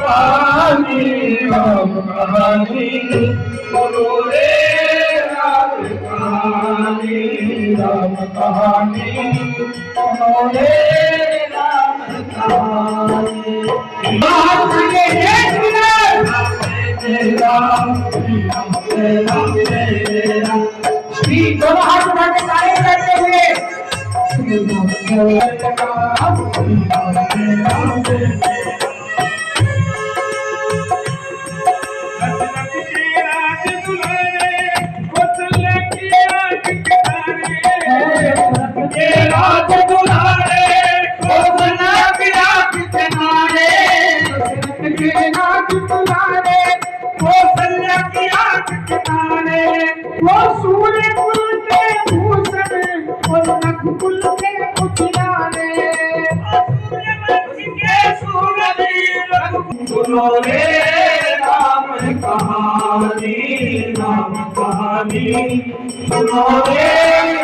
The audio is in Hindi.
कहानी राम कहानी बोलो रे राम कहानी राम कहानी बोलो रे राम कहानी राम के राम दोनों हाथ उठा के ताली बजाते हुए वो सूर्य कुल के भूषण और नख कुल के उठियाने सुनो रे राम कहानी सुनो रे